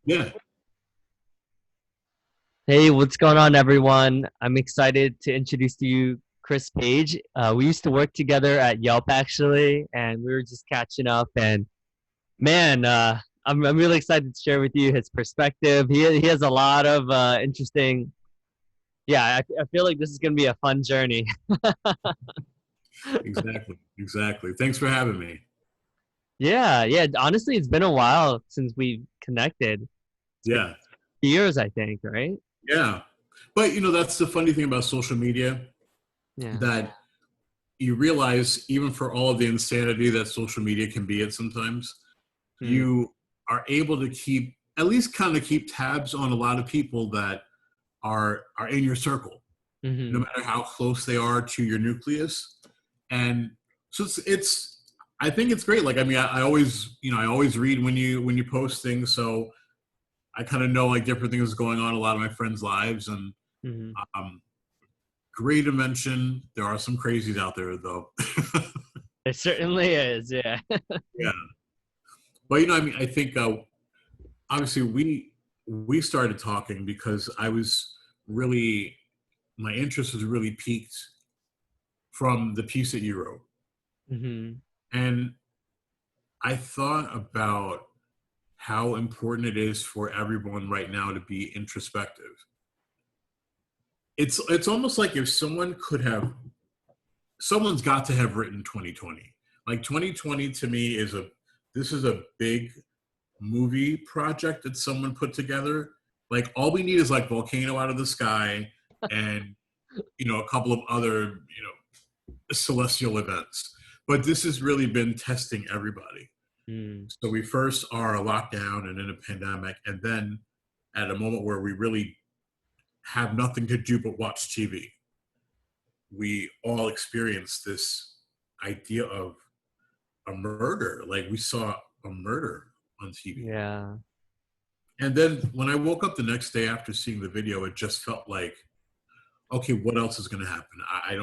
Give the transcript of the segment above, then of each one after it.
Yeah. Hey, what's going on, everyone? I'm excited to introduce to you Chris Page. We used to work together at Yelp actually, and we were just catching up. And man, I'm really excited to share with you his perspective. He has a lot of interesting. Yeah, I feel like this is gonna be a fun journey. Exactly. Exactly. Thanks for having me. Yeah, yeah. Honestly, it's been a while since we connected. It's been Yeah. years, I think, right? Yeah. But that's the funny thing about social media Yeah. that you realize even for all of the insanity that social media can be at sometimes, Hmm. you are able to keep at least kind of keep tabs on a lot of people that are in your circle, no Hmm. matter how close they are to your nucleus. And so it's I think it's great. Like, I mean, I always, I always read when you post things, so I kind of know like different things going on in a lot of my friends' lives, and Hmm. um, great to mention. There are some crazies out there, though. It certainly is. Yeah. Yeah, but I mean, I think obviously we started talking because I was really my interest was really piqued from the piece that you wrote, Hmm. and I thought about how important it is for everyone right now to be introspective. It's almost like if someone's got to have written 2020. Like 2020 to me this is a big movie project that someone put together. Like all we need is like volcano out of the sky and a couple of other, celestial events. But this has really been testing everybody. Mm. So we first are a lockdown and in a pandemic, and then at a moment where we really have nothing to do but watch TV, we all experienced this idea of a murder. Like we saw a murder on TV. Yeah. And then when I woke up the next day after seeing the video, it just felt like, okay, what else is going to happen? I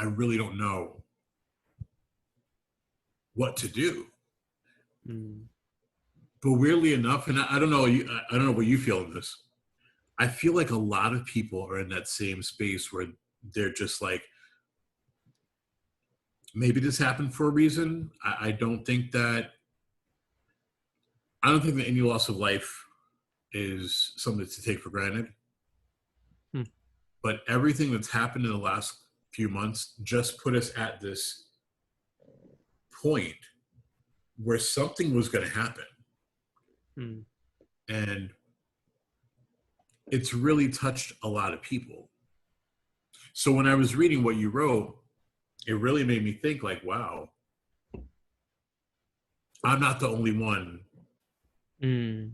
really don't know what to do. Mm. But weirdly enough, and I don't know, I don't know what you feel of this. I feel like a lot of people are in that same space where they're just like, maybe this happened for a reason. I don't think that any loss of life is something to take for granted. Hmm. But everything that's happened in the last few months just put us at this point where something was going to happen. Mm. And it's really touched a lot of people. So when I was reading what you wrote, it really made me think like, wow, I'm not the only one. Mm.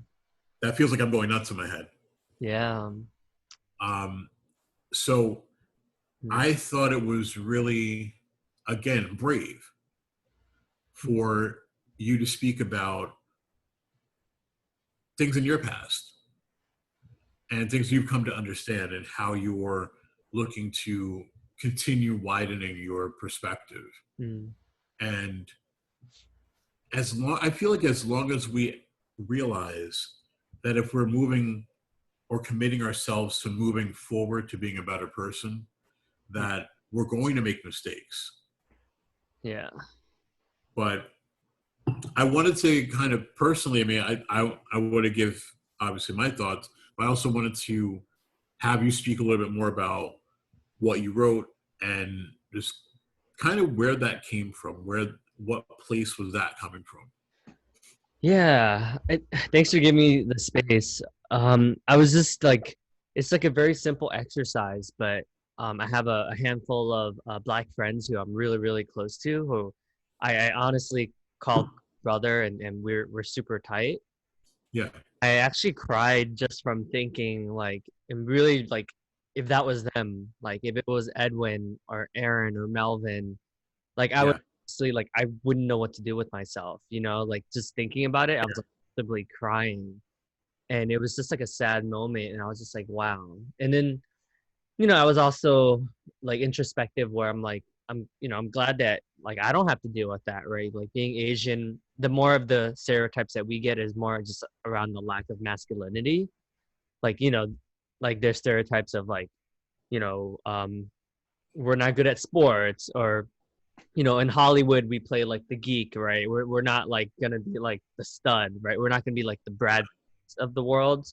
That feels like I'm going nuts in my head. Yeah. Um, so Mm. I thought it was really, again, brave for you to speak about things in your past and things you've come to understand and how you're looking to continue widening your perspective. Mm. And I feel like as long as we realize that if we're moving or committing ourselves to moving forward to being a better person, Mm. that we're going to make mistakes. Yeah. But I wanted to kind of personally, I mean, I want to give obviously my thoughts, but I also wanted to have you speak a little bit more about what you wrote and just kind of where that came from, what place was that coming from? Yeah. Thanks for giving me the space. I was just like, it's like a very simple exercise, but I have a handful of black friends who I'm really, really close to, who I honestly call brother, and we're super tight. Yeah, I actually cried just from thinking like, and really like, if that was them, like if it was Edwin or Aaron or Melvin, like I would yeah, honestly like I wouldn't know what to do with myself, like just thinking about it, I was like simply crying. And it was just like a sad moment, and I was just like, wow. And then, I was also like introspective where I'm like, I'm glad that like I don't have to deal with that, right? Like being Asian, the more of the stereotypes that we get is more just around the lack of masculinity. Like, like there's stereotypes of like, you know, we're not good at sports, or in Hollywood we play like the geek, right? We're not like gonna be like the stud, right? We're not gonna be like the Brad of the world.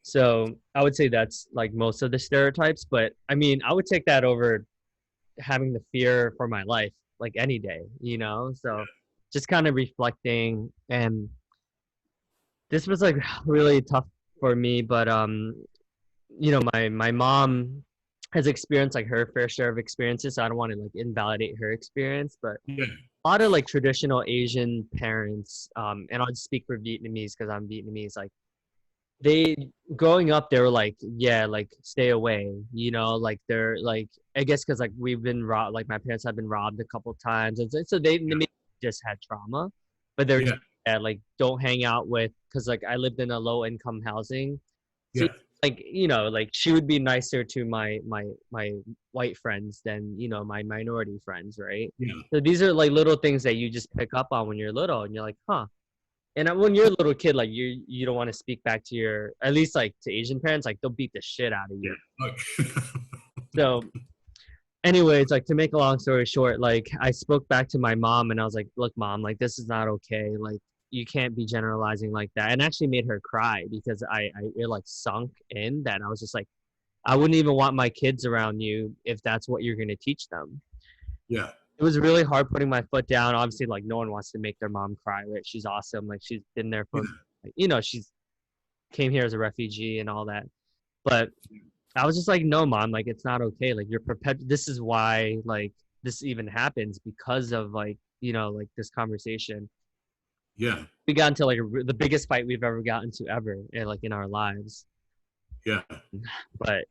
So I would say that's like most of the stereotypes, but I mean, I would take that over having the fear for my life like any day. So just kind of reflecting, and this was like really tough for me, but my mom has experienced like her fair share of experiences, so I don't want to like invalidate her experience, but Yeah. a lot of like traditional Asian parents, and I'll just speak for Vietnamese because I'm Vietnamese, like they growing up they were like, yeah, like stay away, like they're like, I guess because like we've been robbed, like my parents have been robbed a couple times, and so they maybe just had trauma, but they're Yeah. just, yeah, like don't hang out with, because like I lived in a low income housing, so Yeah. like like she would be nicer to my white friends than my minority friends, right? Yeah. So these are like little things that you just pick up on when you're little, and you're like, huh. And when you're a little kid, like you don't want to speak back to your, at least like to Asian parents, like they'll beat the shit out of Yeah. you. Okay. So anyways, like to make a long story short, like I spoke back to my mom and I was like, look, mom, like this is not okay. Like you can't be generalizing like that. And actually made her cry because it like sunk in that I was just like, I wouldn't even want my kids around you if that's what you're gonna teach them. Yeah. It was really hard putting my foot down. Obviously, like no one wants to make their mom cry, right? She's awesome. Like she's been there for, Yeah. like, she's came here as a refugee and all that. But I was just like, no, mom, like it's not okay. Like this is why like this even happens because of like, like this conversation. Yeah. We got into like the biggest fight we've ever gotten to ever, like in our lives. Yeah. But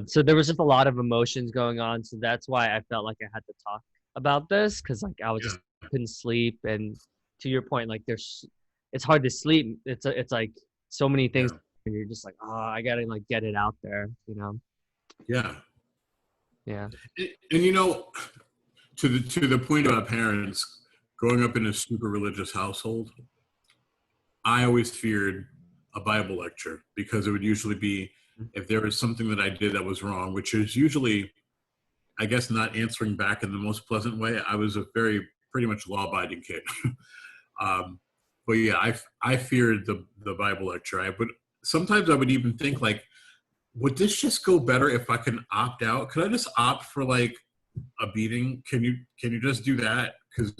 so there was just a lot of emotions going on. So that's why I felt like I had to talk about this, because like I was Yeah. just couldn't sleep. And to your point, like it's hard to sleep. It's like so many things, Yeah. and you're just like, oh, I gotta like get it out there. Yeah. Yeah. And to the point about parents growing up in a super religious household, I always feared a Bible lecture because it would usually be if there was something that I did that was wrong, which is usually, I guess, not answering back in the most pleasant way. I was a very pretty much law-abiding kid. But yeah, I feared the Bible lecture. Sometimes I would even think like, would this just go better if I can opt out? Could I just opt for like a beating? Can you just do that? Because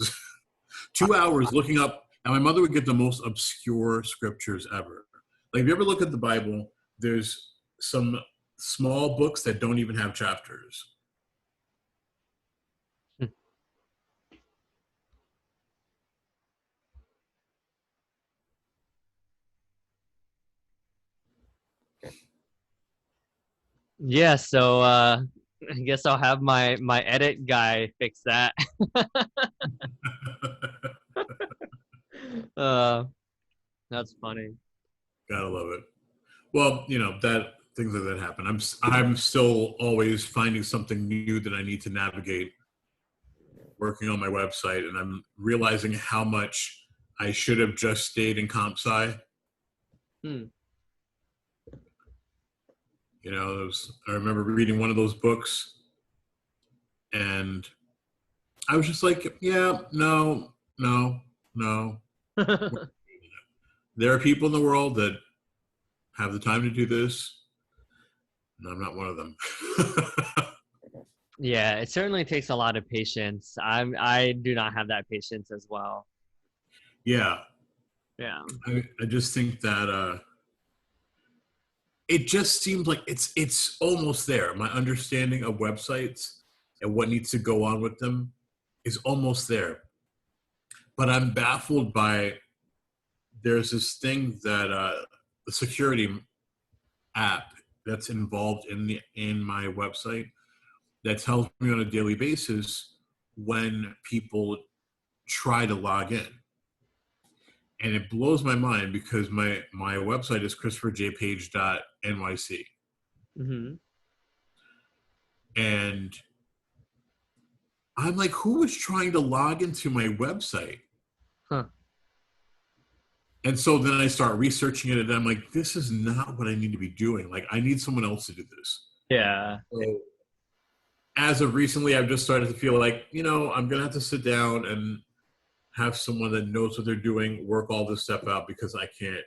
2 hours looking up, and my mother would get the most obscure scriptures ever. Like if you ever look at the Bible, there's some small books that don't even have chapters. Yeah, so I guess I'll have my edit guy fix that. uh that's funny. Gotta love it. Well, that things like that happen. I'm still always finding something new that I need to navigate working on my website, and I'm realizing how much I should have just stayed in comp sci. Hmm. I remember reading one of those books, and I was just like, yeah, no, no, no. There are people in the world that have the time to do this, and I'm not one of them. Yeah, it certainly takes a lot of patience. I do not have that patience as well. Yeah, Yeah. I just think that it just seems like it's almost there. My understanding of websites and what needs to go on with them is almost there. But I'm baffled by there's this thing that the security app that's involved in my website that tells me on a daily basis when people try to log in. And it blows my mind because my website is christopherjpage.nyc. Hmm. And I'm like, who was trying to log into my website? Huh. And so then I start researching it, and I'm like, this is not what I need to be doing. Like, I need someone else to do this. Yeah. So as of recently, I've just started to feel like, I'm going to have to sit down and have someone that knows what they're doing, work all this stuff out because I can't.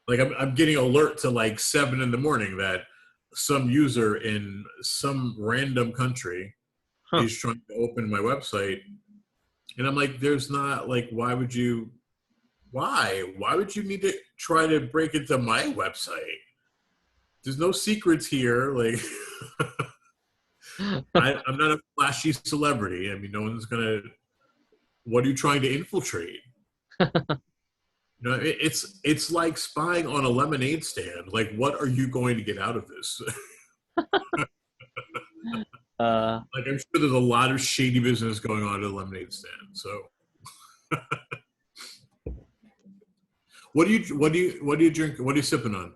Like, I'm getting alert to like 7 in the morning that some user in some random country Huh. is trying to open my website. And I'm like, there's not like, why would you need to try to break into my website? There's no secrets here. Like, I'm not a flashy celebrity. I mean, no one's gonna. What are you trying to infiltrate? It's like spying on a lemonade stand. Like, what are you going to get out of this? uh, Like, I'm sure there's a lot of shady business going on at a lemonade stand. So, what do you drink? What are you sipping on?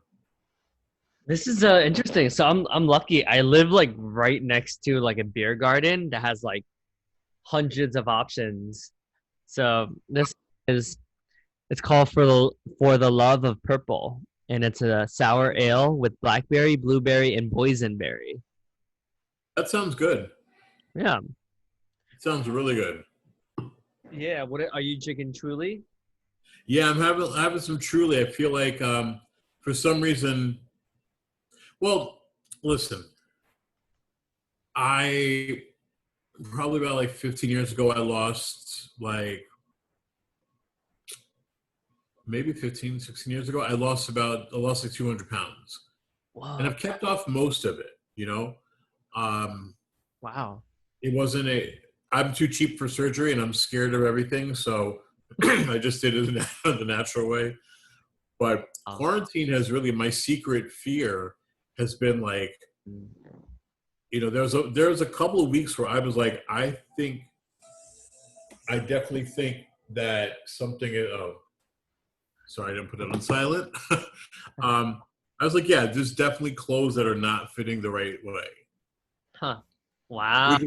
this is interesting. So I'm lucky. I live like right next to like a beer garden that has like hundreds of options. So this is it's called for the love of purple, and it's a sour ale with blackberry, blueberry, and boysenberry. That sounds good. Yeah, It sounds really good. yeah. What are you drinking? Truly? Yeah, I'm having some Truly. I feel like for some reason. Well, listen, I probably about like 15 years ago, I lost like maybe 15, 16 years ago, I lost like 200 pounds, and Whoa! I've kept off most of it. Um, Wow. it wasn't I'm too cheap for surgery and I'm scared of everything. So I just did it the natural way. But Oh. quarantine has really, my secret fear has been like, there was a couple of weeks where I was like, I definitely think that something, oh, sorry, I didn't put it on silent. I was like, yeah, there's definitely clothes that are not fitting the right way, Huh. Wow.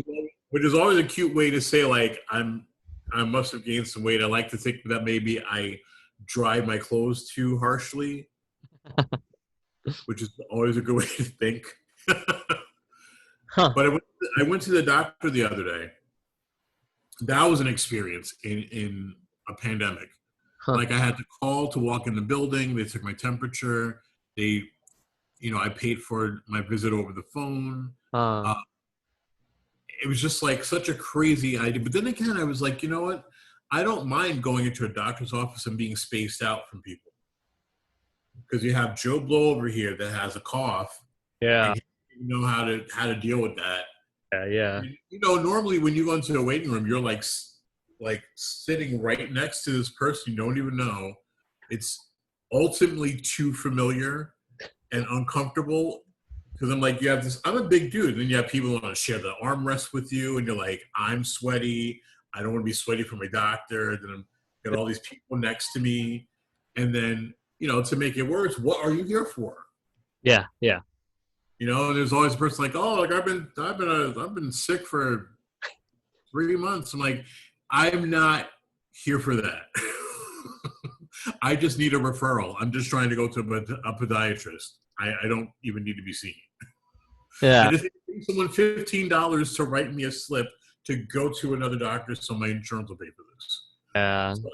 which is always a cute way to say like I must have gained some weight. I like to think that maybe I dry my clothes too harshly, which is always a good way to think. Huh. But I went to the doctor the other day. That was an experience in a pandemic. Huh. Like, I had to call to walk in the building. They took my temperature. They, I paid for my visit over the phone. Uh, Uh, it was just like such a crazy idea. But then again, I was like, you know what? I don't mind going into a doctor's office and being spaced out from people, because you have Joe Blow over here that has a cough, yeah. and you know how to deal with that. Yeah. Yeah. Normally when you go into a waiting room, you're like sitting right next to this person you don't even know. It's ultimately too familiar and uncomfortable, because I'm like, I'm a big dude, and then you have people who want to share the armrest with you, and you're like, I'm sweaty. I don't want to be sweaty for my doctor. Then I'm got all these people next to me, and then to make it worse, what are you here for? Yeah. Yeah. And there's always a person like, oh, like I've been sick for 3 months. I'm like, I'm not here for that. I just need a referral. I'm just trying to go to a podiatrist. I don't even need to be seen. I Yeah. just need someone $15 to write me a slip to go to another doctor, so my insurance will pay for this. Yeah. So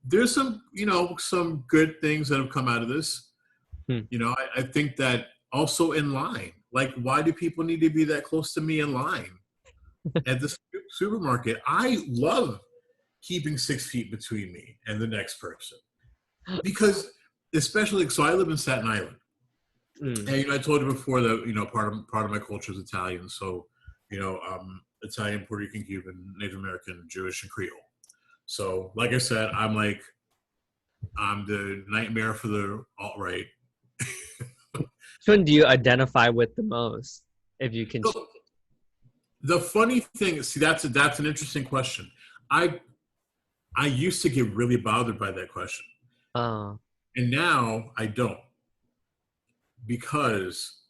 there's some good things that have come out of this. Hmm. I think that also in line. Like, why do people need to be that close to me in line at the supermarket? I love keeping 6 feet between me and the next person, because especially, so I live in Staten Island, Mm. and I told you before that part of my culture is Italian. So Italian, Puerto Rican, Cuban, Native American, Jewish, and Creole. So like I said, I'm the nightmare for the alt right. Which one do you identify with the most? If you can. So the funny thing, see, that's an interesting question. I used to get really bothered by that question, Oh. and now I don't, because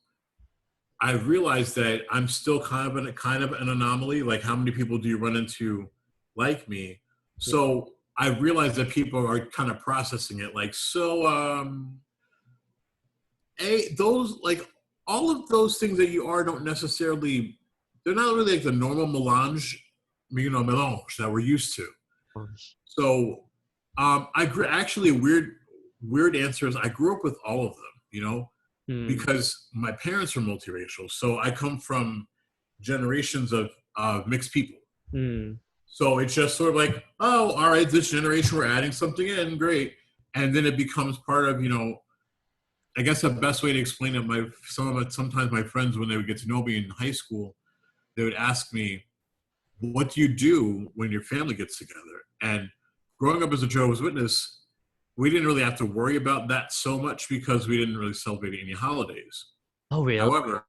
I realized that I'm still kind of an anomaly. Like, how many people do you run into like me? So I realized that people are kind of processing it. Like, so, those like all of those things that you are don't necessarily. They're not really like the normal melange, melange that we're used to. So, actually weird answer is I grew up with all of them. Hmm. Because my parents are multiracial. So I come from generations of mixed people. Hmm. So it's just sort of like, oh, all right, this generation we're adding something in, great. And then it becomes part of, I guess the best way to explain it, sometimes my friends when they would get to know me in high school, they would ask me, what do you do when your family gets together? And growing up as a Jehovah's Witness, we didn't really have to worry about that so much because we didn't really celebrate any holidays. Oh, really? However,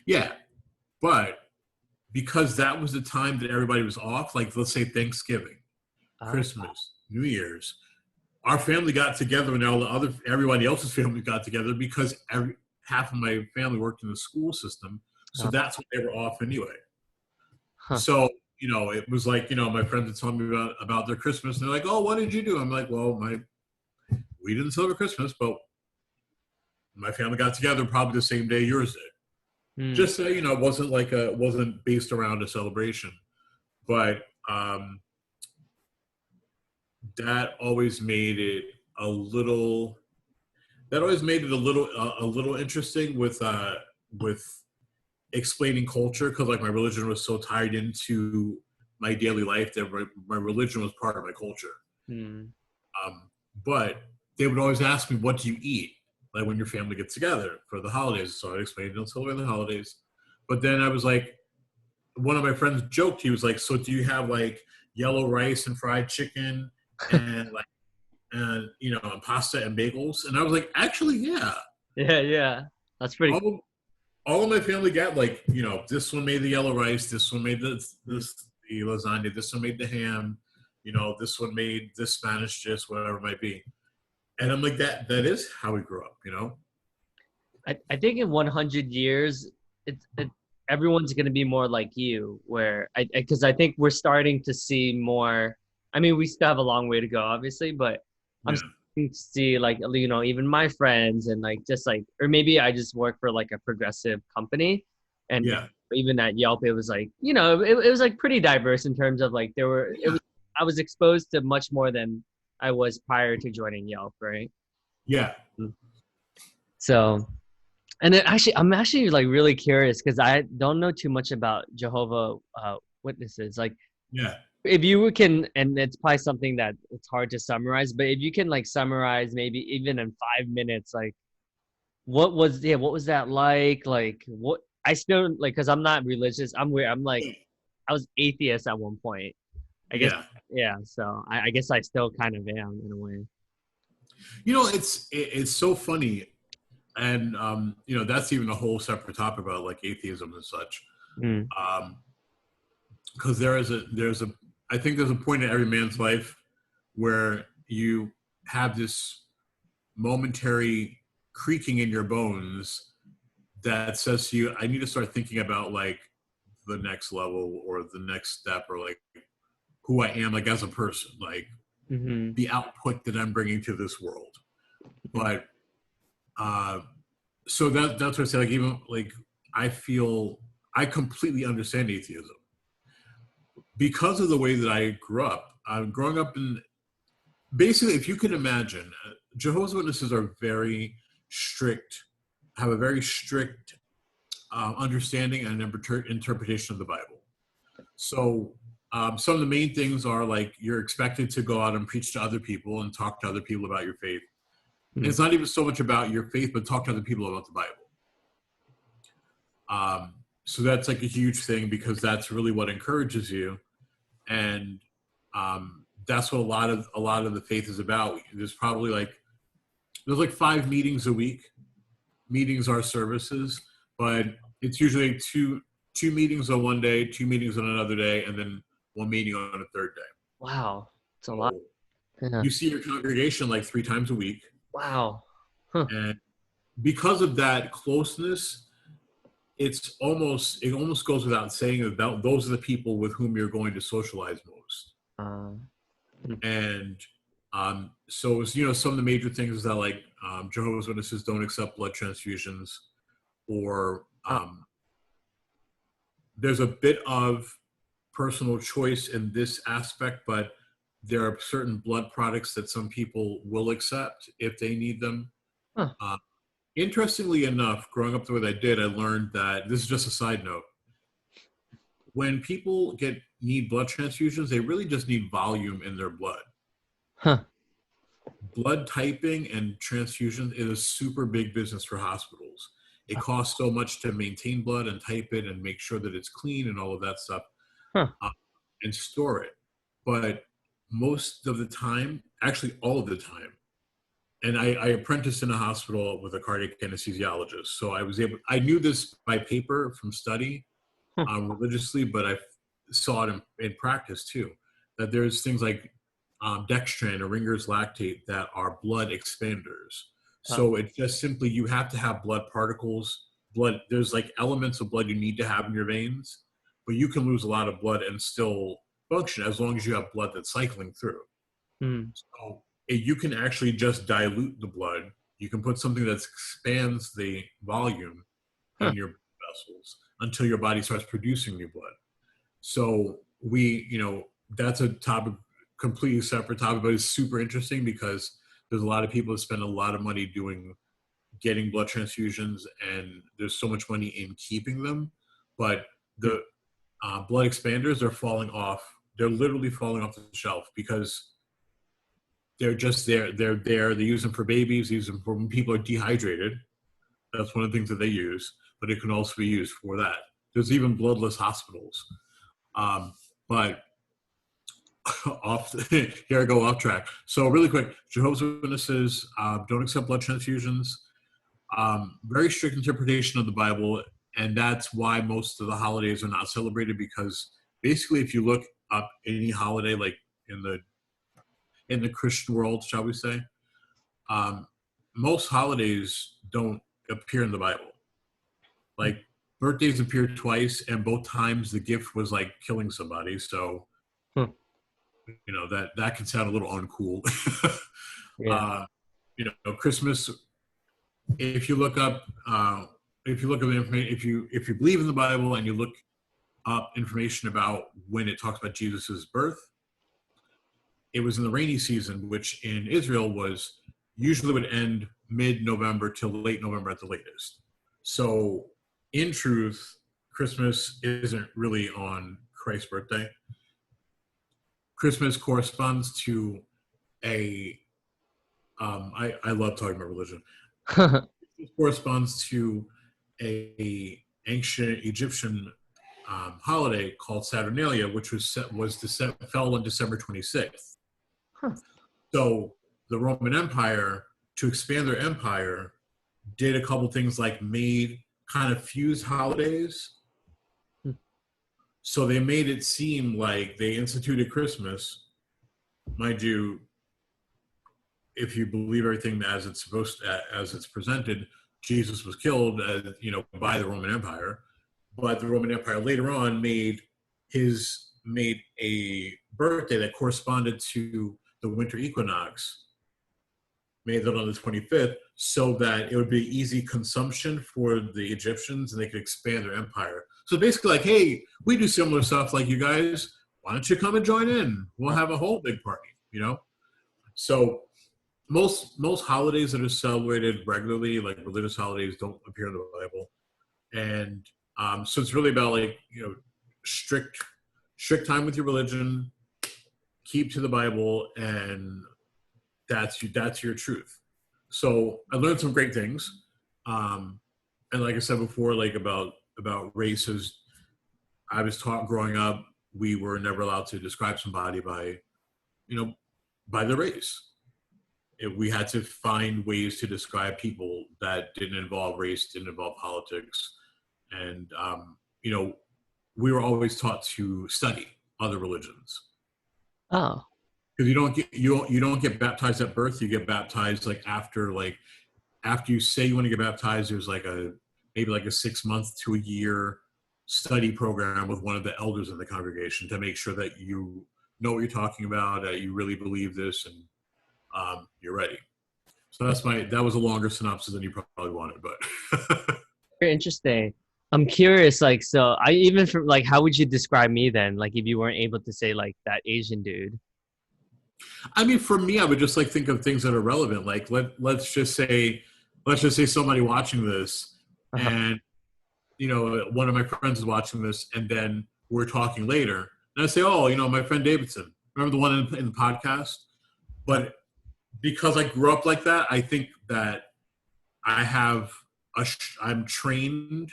yeah, but because that was the time that everybody was off, like let's say Thanksgiving, Ah. Christmas, New Year's, our family got together and everybody else's family got together because half of my family worked in the school system. So Oh, that's when they were off anyway. huh. So, it was like, my friends would tell me about their Christmas and they're like, oh, what did you do? I'm like, well, we didn't celebrate Christmas, but my family got together probably the same day yours did. Hmm. Just so it wasn't based around a celebration, but that always made it a little. That always made it a little interesting with explaining culture because like my religion was so tied into my daily life that my religion was part of my culture. Hmm. But they would always ask me, "What do you eat?" Like when your family gets together for the holidays. So I explained, "Don't celebrate the holidays." But then I was like, one of my friends joked. He was like, "So do you have like yellow rice and fried chicken and like and pasta and bagels?" And I was like, "Actually, yeah." Yeah, yeah. That's pretty All of, all of my family got like this one made the yellow rice, this one made cool. the lasagna, this one made the ham, this one made this Spanish dish, whatever it might be. And I'm like that is how we grew up. I think in 100 years, everyone's going to be more like you, where because I think we're starting to see more. I mean, we still have a long way to go, obviously, but I'm Yeah, starting to see like, even my friends and like just like, or maybe I just work for like a progressive company. And yeah, even at Yelp, it was like, it was like pretty diverse in terms of like, yeah, I was exposed to much more than I was prior to joining Yelp, right? yeah, So, and I'm actually like really curious because I don't know too much about Jehovah Witnesses. Like, yeah. if you can, and it's probably something that it's hard to summarize, but if you can like summarize maybe even in 5 minutes, like what was that like? Like, what I still like because I'm not religious. I'm weird. I'm like I was atheist at one point. I guess Yeah. yeah. So I guess I still kind of am in a way. It's so funny, and that's even a whole separate topic about like atheism and such. Mm, Um, because there's a I think there's a point in every man's life where you have this momentary creaking in your bones that says to you, I need to start thinking about like the next level or the next step or like who I am like as a person, like hmm. the output that I'm bringing to this world. But uh, so that's what I say. Like even like I completely understand atheism because of the way that I grew up. I'm growing up in basically, if you can imagine, Jehovah's Witnesses are very strict, have a very strict understanding and interpretation of the Bible. So some of the main things are like you're expected to go out and preach to other people and talk to other people about your faith. And Mm, it's not even so much about your faith, but talk to other people about the Bible. So that's like a huge thing because that's really what encourages you, and that's what a lot of the faith is about. There's like 5 meetings a week. Meetings are services, but it's usually two meetings on one day, 2 meetings on another day, and then one meeting on a third day. wow, it's a lot. So Yeah. you see your congregation like 3 times a week, Wow. Huh. and because of that closeness, it almost goes without saying that those are the people with whom you're going to socialize most. Uh, mm, And so it's, some of the major things is that like Jehovah's Witnesses don't accept blood transfusions, or uh, there's a bit of personal choice in this aspect, but there are certain blood products that some people will accept if they need them. huh, Uh, Interestingly enough, growing up the way that I did, I learned that this is just a side note. When people need blood transfusions, they really just need volume in their blood. huh, Blood typing and transfusion is a super big business for hospitals. It costs so much to maintain blood and type it and make sure that it's clean and all of that stuff, huh, uh, and store it. But most of the time, actually all of the time, and I apprenticed in a hospital with a cardiac anesthesiologist. So I knew this by paper from study, huh, religiously, but I saw it in practice too, that there's things like dextran or Ringer's lactate that are blood expanders. uh, So it's just simply, you have to have blood particles, there's like elements of blood you need to have in your veins, but you can lose a lot of blood and still function as long as you have blood that's cycling through. mm, So you can actually just dilute the blood. You can put something that expands the volume huh, in your vessels until your body starts producing new blood. So that's a topic, completely separate topic, but it's super interesting because there's a lot of people that spend a lot of money getting blood transfusions, and there's so much money in keeping them. But mm, the blood expanders are falling off. They're literally falling off the shelf because they're just there. They're there. They use them for babies. They use them for when people are dehydrated. That's one of the things that they use, but it can also be used for that. There's even bloodless hospitals. But here I go off track. So really quick, Jehovah's Witnesses don't accept blood transfusions. Very strict interpretation of the Bible, and that's why most of the holidays are not celebrated. Because basically, if you look up any holiday, like in the Christian world, shall we say, um, most holidays don't appear in the Bible. Like birthdays appear twice, and both times the gift was like killing somebody. So huh, that can sound a little uncool. yeah, uh, Christmas. If you look up, the information, if you believe in the Bible and you look up information about when it talks about Jesus's birth, it was in the rainy season, which in Israel was usually would end mid-November till late November at the latest. So, in truth, Christmas isn't really on Christ's birthday. Christmas corresponds to a I love talking about religion. It corresponds to a ancient Egyptian holiday called Saturnalia, which fell on December 26th. huh, So the Roman Empire, to expand their empire, did a couple things like made kind of fused holidays. mm, So they made it seem like they instituted Christmas. Mind you, if you believe everything as it's presented, Jesus was killed, by the Roman Empire. But the Roman Empire later on made a birthday that corresponded to the winter equinox, made that on the 25th, so that it would be easy consumption for the Egyptians and they could expand their empire. So basically, like, hey, we do similar stuff like you guys. Why don't you come and join in? We'll have a whole big party. So most holidays that are celebrated regularly, like religious holidays, don't appear in the Bible, and so it's really about like strict time with your religion, keep to the Bible, and that's your truth. So I learned some great things, and like I said before, like about races. I was taught growing up we were never allowed to describe somebody by by their race. We had to find ways to describe people that didn't involve race, didn't involve politics, and we were always taught to study other religions, oh, because you don't get baptized at birth. You get baptized like after you say you want to get baptized. There's like maybe like a 6 month to a year study program with one of the elders in the congregation to make sure that you know what you're talking about, that you really believe this, and you're ready. So that was a longer synopsis than you probably wanted, but Very interesting. I'm curious, like, so I even from like, how would you describe me then? Like, if you weren't able to say like that Asian dude. I mean, for me, I would just like think of things that are relevant. Like let's just say somebody watching this, Uh-huh. and one of my friends is watching this, and then we're talking later, and I say, oh, my friend Davidson, remember the one in the podcast? But because I grew up like that, I think that I have I'm trained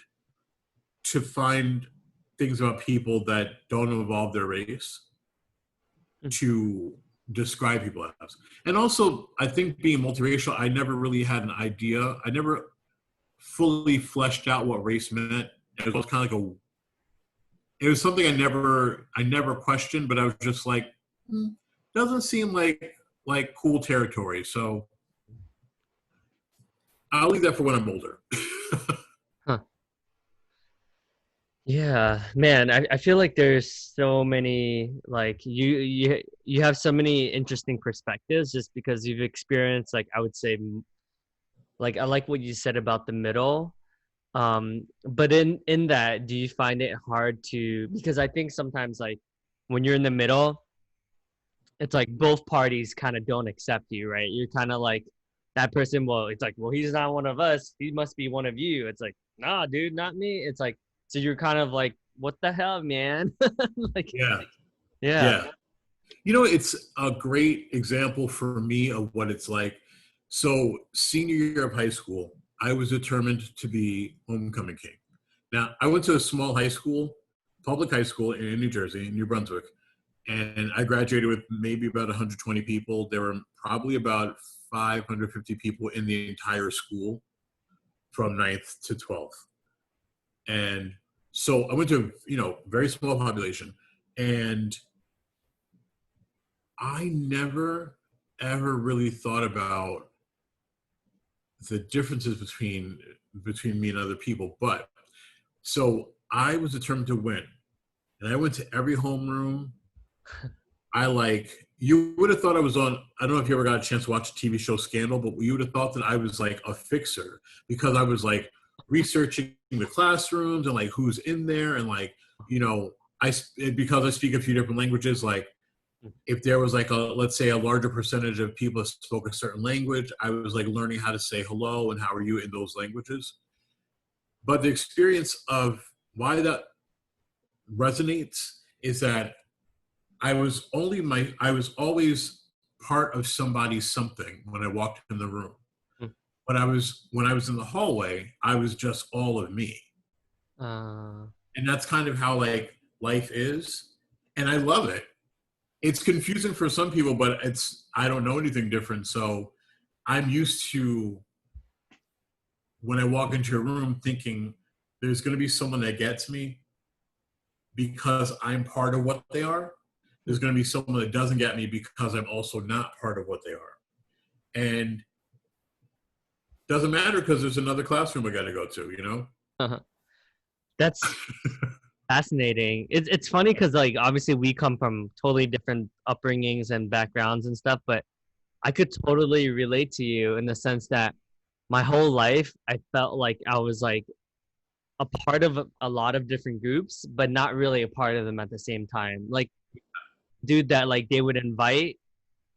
to find things about people that don't involve their race Mm. to describe people as. And also, I think being multiracial, I never really had an idea. I never fully fleshed out what race meant. It was kind of like it was something I never questioned, but I was just like, doesn't seem like cool territory. So I'll leave that for when I'm older. Huh. Yeah, man, I feel like there's so many like you have so many interesting perspectives just because you've experienced like I would say like I like what you said about the middle. But in that, do you find it hard to because I think sometimes like when you're in the middle, it's like both parties kind of don't accept you, right? You're kind of like that person, well, it's like, well, he's not one of us. He must be one of you. It's like, nah, dude, not me. It's like, so you're kind of like, what the hell, man? Like, Yeah, yeah. yeah. It's a great example for me of what it's like. So, senior year of high school, I was determined to be homecoming king. Now, I went to a small high school, public high school in New Jersey, in New Brunswick, and I graduated with maybe about 120 people. There were probably about 550 people in the entire school from ninth to 12th. And so I went to, very small population. And I never ever really thought about the differences between me and other people. But so I was determined to win, and I went to every homeroom. You would have thought I was on. I don't know if you ever got a chance to watch the TV show Scandal, but you would have thought that I was like a fixer because I was like researching the classrooms and like who's in there and like I because I speak a few different languages like if there was like let's say a larger percentage of people that spoke a certain language, I was like learning how to say hello and how are you in those languages. But the experience of why that resonates is that I was always part of somebody's something when I walked in the room. Mm. But when I was in the hallway, I was just all of me. Uh, And that's kind of how like life is. And I love it. It's confusing for some people, but I don't know anything different. So I'm used to when I walk into a room thinking there's going to be someone that gets me because I'm part of what they are. There's going to be someone that doesn't get me because I'm also not part of what they are. And doesn't matter because there's another classroom I got to go to. that's fascinating. It's funny because like obviously we come from totally different upbringings and backgrounds and stuff, but I could totally relate to you in the sense that my whole life I felt like I was like a part of a lot of different groups, but not really a part of them at the same time. Like, dude, that like they would invite,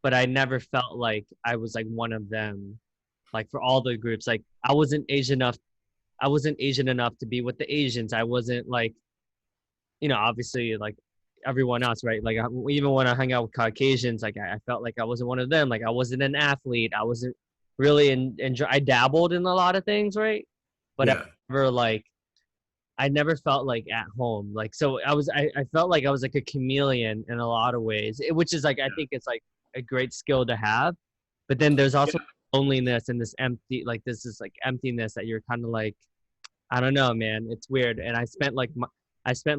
but I never felt like I was like one of them. Like for all the groups, like I wasn't Asian enough. I wasn't Asian enough to be with the Asians. I wasn't like, obviously like everyone else, right? Like even when I hung out with Caucasians, like I felt like I wasn't one of them. Like I wasn't an athlete. I wasn't really I dabbled in a lot of things, right? But Yeah. I never felt like at home. Like so I felt like I was like a chameleon in a lot of ways, which is like I think it's like a great skill to have. But then there's Yeah. also loneliness and this empty like this is like emptiness that you're kind of like I don't know, man. It's weird. And I spent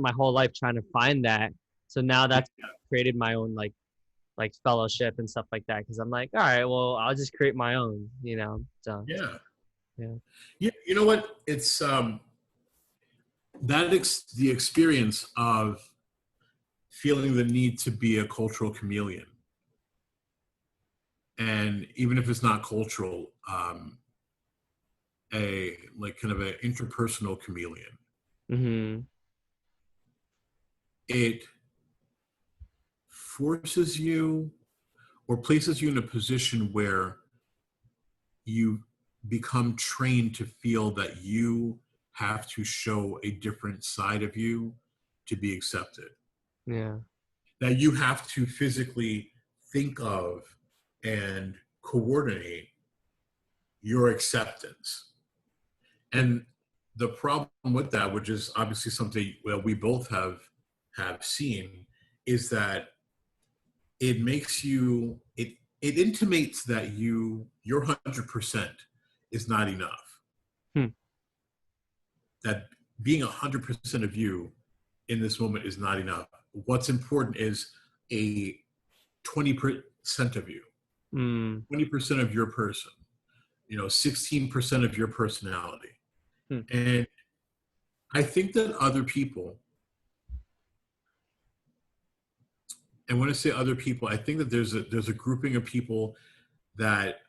my whole life trying to find that. So now that's created my own like fellowship and stuff like that because I'm like, all right, well, I'll just create my own. So Yeah. Yeah. Yeah, you know what? It's the experience of feeling the need to be a cultural chameleon, and even if it's not cultural, a like kind of an interpersonal chameleon. Mm-hmm. It forces you or places you in a position where you become trained to feel that you have to show a different side of you to be accepted, Yeah. that you have to physically think of and coordinate your acceptance. And the problem with that, which is obviously something well, we both have seen, is that it makes you it intimates that your 100% is not enough. Hmm. That being 100% of you in this moment is not enough. What's important is a 20% of you, Mm. 20% of your person, 16% of your personality. Hmm. And I think that other people, and when I say other people, I think that there's a grouping of people that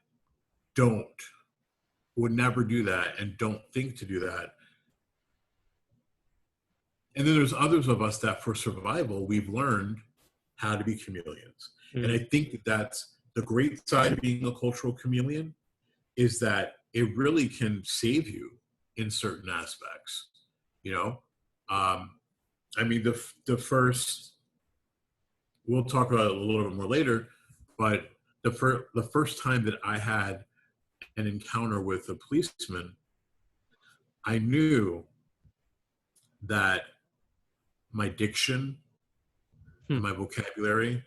don't would never do that and don't think to do that. And then there's others of us that for survival, we've learned how to be chameleons. And I Mm. think that that's the great side of being a cultural chameleon is that it really can save you in certain aspects. You know, um, I mean, the first we'll talk about it a little bit more later, but the first time that I had an encounter with a policeman, I knew that my diction Hmm. and my vocabulary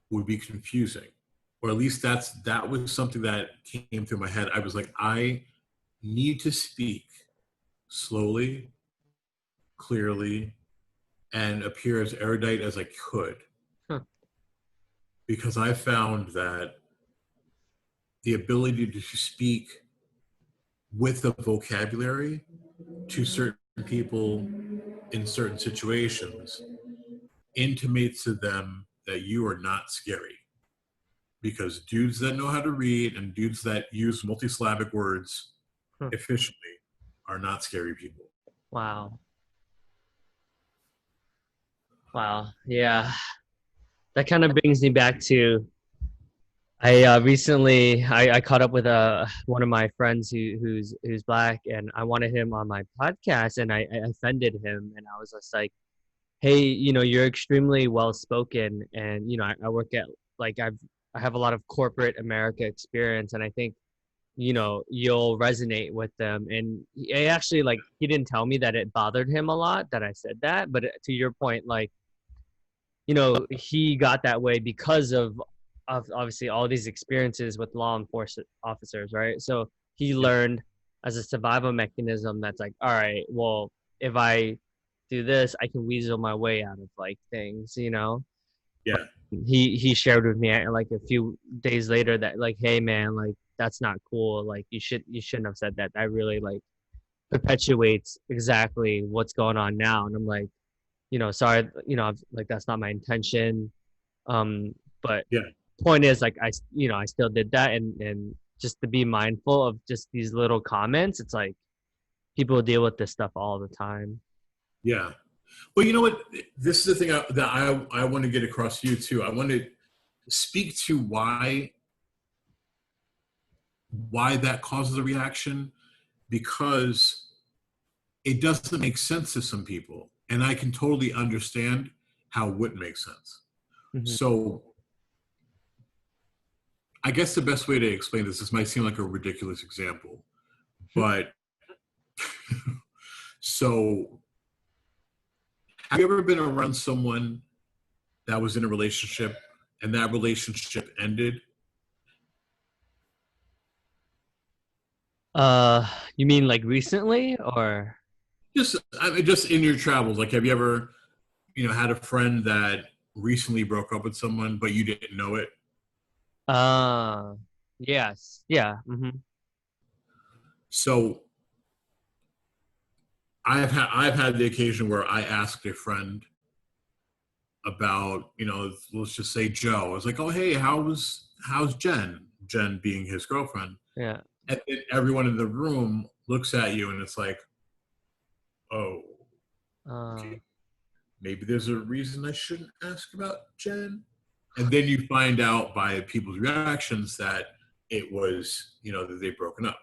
would be confusing, or at least that was something that came through my head. I was like, I need to speak slowly, clearly, and appear as erudite as I could, Huh. because I found that the ability to speak with the vocabulary to certain people in certain situations intimates to them that you are not scary, because dudes that know how to read and dudes that use multisyllabic words Huh. efficiently are not scary people. Wow. Wow. Yeah. That kind of brings me back to I recently I caught up with one of my friends who's black, and I wanted him on my podcast, and I offended him, and I was just like, hey, you're extremely well spoken, and I work at like I have a lot of corporate America experience, and I think you'll resonate with them. And he actually, like, he didn't tell me that it bothered him a lot that I said that, but to your point, like, he got that way because of obviously all these experiences with law enforcement officers, right? So he Yeah, learned as a survival mechanism that's like, all right, well, if I do this, I can weasel my way out of like things. yeah, He shared with me like a few days later that, like, hey man, like that's not cool. Like you shouldn't have said that. That really like perpetuates exactly what's going on now. And I'm like, sorry, like that's not my intention. But yeah, point is, like, I still did that, and just to be mindful of just these little comments. It's like people deal with this stuff all the time. yeah. Well, you know what? This is the thing that I want to get across to you too. I want to speak to why that causes a reaction, because it doesn't make sense to some people, and I can totally understand how it wouldn't make sense. Hmm. So I guess the best way to explain this might seem like a ridiculous example, but so have you ever been around someone that was in a relationship and that relationship ended? uh you mean like recently, or Just in your travels, like have you ever, had a friend that recently broke up with someone but you didn't know it? uh yes, yeah. Hmm. So I've had the occasion where I asked a friend about, let's just say Joe. I was like, oh hey, how's Jen being his girlfriend. Yeah. And then everyone in the room looks at you and it's like, oh, Uh, okay, maybe there's a reason I shouldn't ask about Jen. And then you find out by people's reactions that it was, that they've broken up.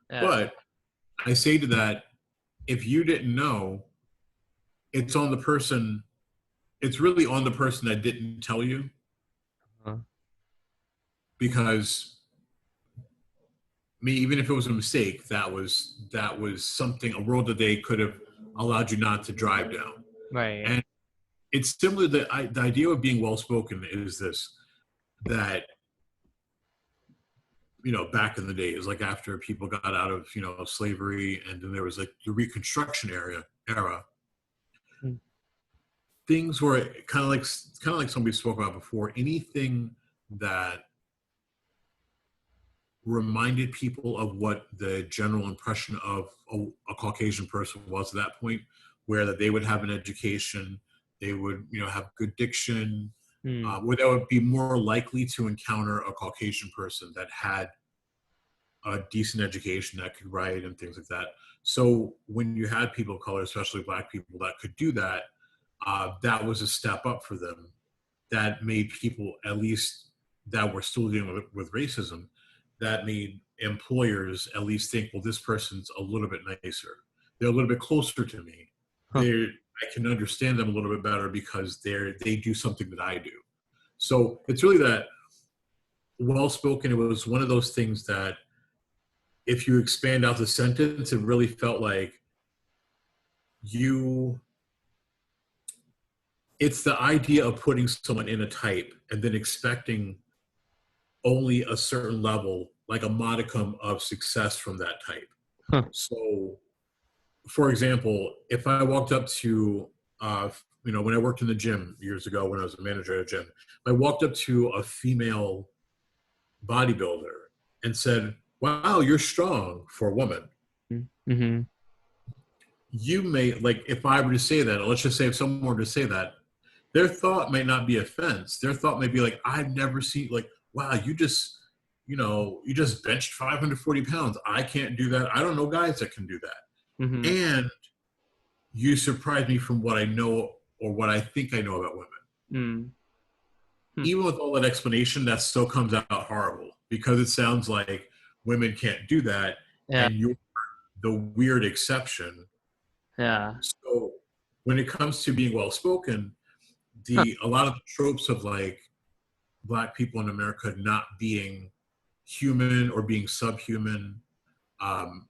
yeah. But I say to that, if you didn't know, it's on the person, it's really on the person that didn't tell you, Uh, because even if it was a mistake, that was something, a road that they could have allowed you not to drive down. right. Yeah. And it's similar, the idea of being well spoken is this, that back in the days, like after people got out of slavery, and then there was like the Reconstruction era, Mm, things were kind of like somebody spoke about before. Anything that reminded people of what the general impression of a Caucasian person was at that point, where that they would have an education, they would have good diction, mm, where they would be more likely to encounter a Caucasian person that had a decent education, that could write and things like that. So when you had people of color, especially Black people, that could do that, that was a step up for them. That made people, at least that were still dealing with racism, that made employers at least think, well, this person's a little bit nicer. They're a little bit closer to me. huh. I can understand them a little bit better because they do something that I do. So it's really that well spoken. It was one of those things that if you expand out the sentence, it really felt like you it's the idea of putting someone in a type and then expecting only a certain level, like a modicum of success from that type. Huh. So, for example, if I walked up to, when I worked in the gym years ago, when I was a manager at a gym, if I walked up to a female bodybuilder and said, wow, you're strong for a woman. Mm-hmm. You may, like, if I were to say that, let's just say if someone were to say that, their thought may not be offense. Their thought may be like, I've never seen, like, wow, you just benched 540 pounds. I can't do that. I don't know guys that can do that. Mm-hmm. And you surprise me from what I know or what I think I know about women. Mm. Hmm. Even with all that explanation, that still comes out horrible because it sounds like women can't do that Yeah. and you're the weird exception. Yeah. So when it comes to being well spoken, Huh. a lot of the tropes of like Black people in America not being human or being subhuman, um,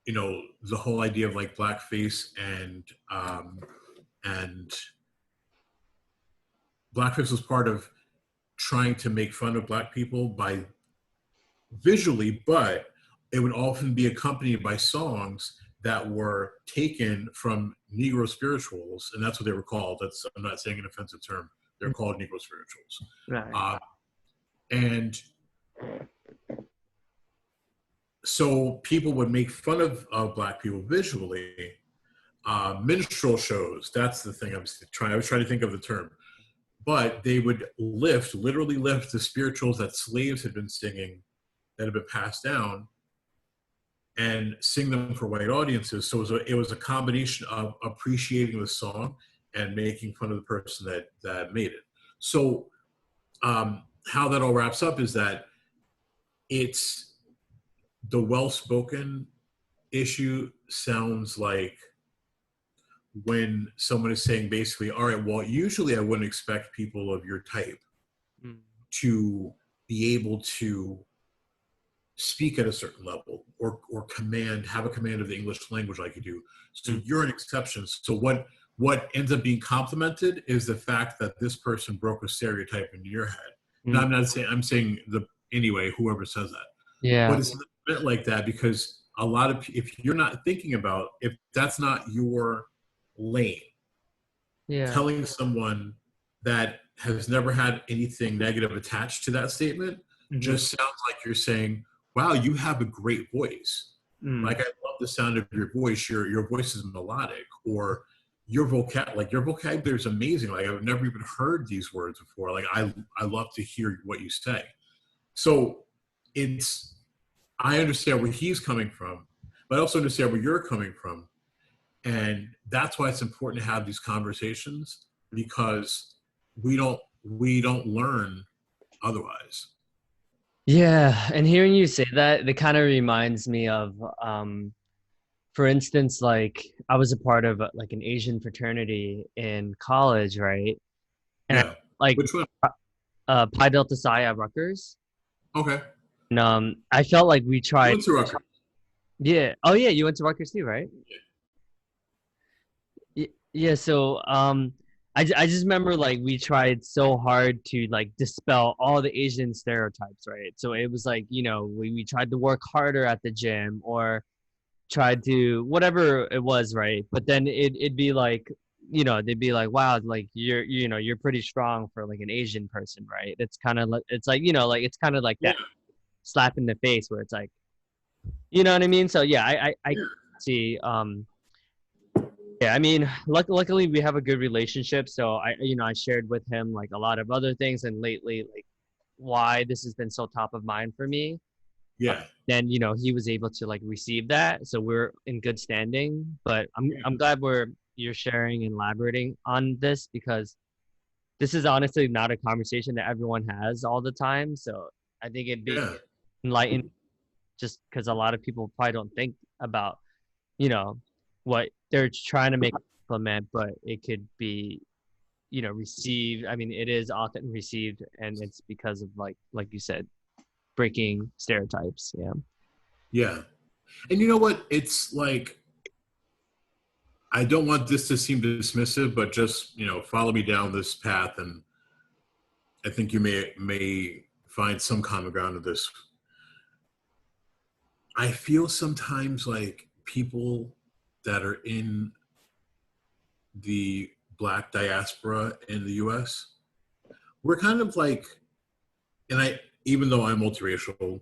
the whole idea of like blackface and blackface was part of trying to make fun of Black people by visually, but it would often be accompanied by songs that were taken from Negro spirituals, and that's what they were called. I'm not saying an offensive term. They're Mm, called Negro spirituals. right. And so people would make fun of Black people visually. Minstrel shows, that's the thing I was trying to think of the term. But they would literally lift the spirituals that slaves had been singing, that had been passed down, and sing them for white audiences. So it was a combination of appreciating the song and making fun of the person that made it. So how that all wraps up is that it's the well-spoken issue sounds like when someone is saying basically, all right, well, usually I wouldn't expect people of your type Mm. to be able to speak at a certain level or have a command of the English language like you do. So Mm. you're an exception. So what ends up being complimented is the fact that this person broke a stereotype into your head. Now Mm. I'm saying anyway, whoever says that. Yeah. But it's not meant like that because if you're not thinking about, if that's not your lane, Yeah. telling someone that has never had anything negative attached to that statement Mm-hmm. just sounds like you're saying, wow, you have a great voice. Mm. Like, I love the sound of your voice. Your voice is melodic, or your vocabulary is amazing. Like, I've never even heard these words before. Like, I love to hear what you say. So it's I understand where he's coming from, but I also understand where you're coming from. And that's why it's important to have these conversations, because we don't learn otherwise. Yeah, and hearing you say that, it kind of reminds me of, for instance, like I was a part of like an Asian fraternity in college, right? And I, Yeah. like Which one? Pi Delta Psi at Rutgers, Okay. and I felt like we You tried. went to Rutgers. Yeah. Oh yeah, you went to Rutgers too, right? Yeah. So I just remember like we tried so hard to like dispel all the Asian stereotypes, right? So it was like, we tried to work harder at the gym or tried to whatever it was, right? But then it'd be like, they'd be like, wow, like you're pretty strong for like an Asian person, right? It's kind of like it's like, like it's kind of like Yeah. that slap in the face where it's like, you know what I mean? So yeah, I Yeah. see. Yeah, I mean, luckily we have a good relationship. So I shared with him like a lot of other things, and lately, like why this has been so top of mind for me. Yeah. Then he was able to like receive that, so we're in good standing. But I'm glad you're sharing and elaborating on this, because this is honestly not a conversation that everyone has all the time. So I think it'd be Yeah. enlightening, just because a lot of people probably don't think about you know what they're trying to make implement, but it could be received. I mean, it is often received, and it's because of like you said, breaking stereotypes. Yeah. Yeah. And you know what? It's like, I don't want this to seem dismissive, but just, follow me down this path, and I think you may find some common ground of this. I feel sometimes like people that are in the Black diaspora in the US, we're kind of like, and even though I'm multiracial,